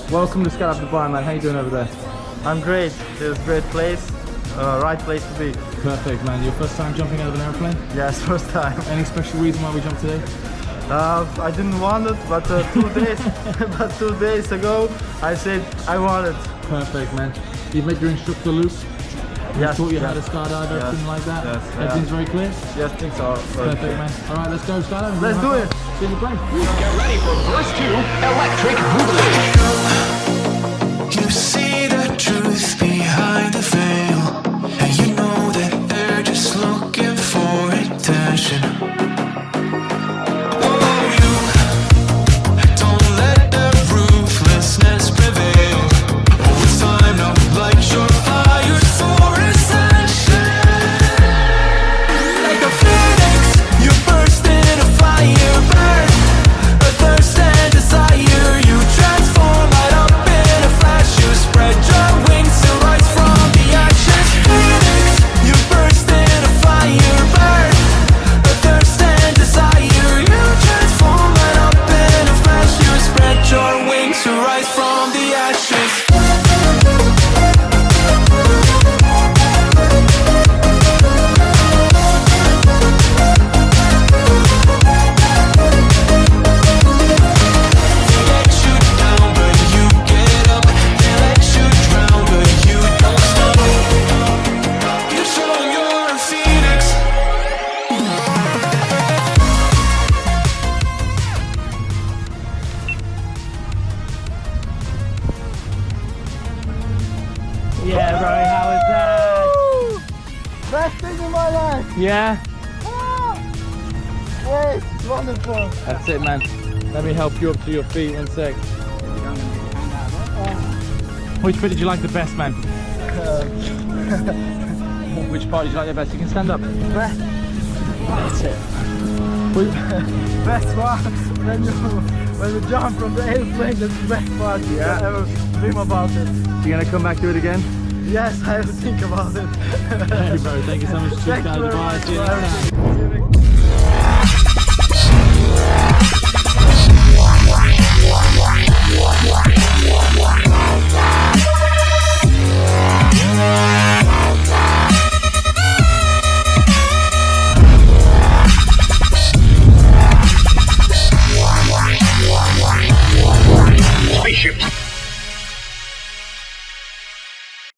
Welcome to SkyDive Dubai, man. How you doing over there? I'm great. It's a great place. Right place to be. Perfect, man. Your first time jumping out of an airplane? Yes, first time. Any special reason why we jumped today? I didn't want it, but 2 days, but 2 days ago, I said I want it. Perfect, man. You've met your instructor, Luke? Yes. Taught you how to skydive, everything like that? Yes. Everything's very clear? Yes, things are Perfect, man. All right, let's go skydiving. Let's do it. See you in the plane. Get ready for verse 2, electric boogaloo. You see the truth behind the veil, and you know that they're just looking for attention. Oh, you don't let the ruthlessness prevail. Oh, it's time to light your fires for ascension. Like a phoenix, you burst in a fire, burn a thirst and desire. You transform right up in a flash. You spread your wings to rise from the ashes. Phoenix, you burst in a fire, burn a thirst and desire. You transform right up in a flash. You spread your wings to rise from the ashes. Yeah, bro, how was that? Best thing in my life. Yeah? Yes, wonderful. That's it, man. Let me help you up to your feet, 1 sec. Which bit did you like the best, man? Which part did you like the best? You can stand up. Best, That's it. best one when you jump from the airplane. That's the best part. Yeah. I ever dream about it. You gonna come back to it again? Yes, I will think about it. Hey, bro, thank you so much for Thank you choosing very Dubai. much See you for next time.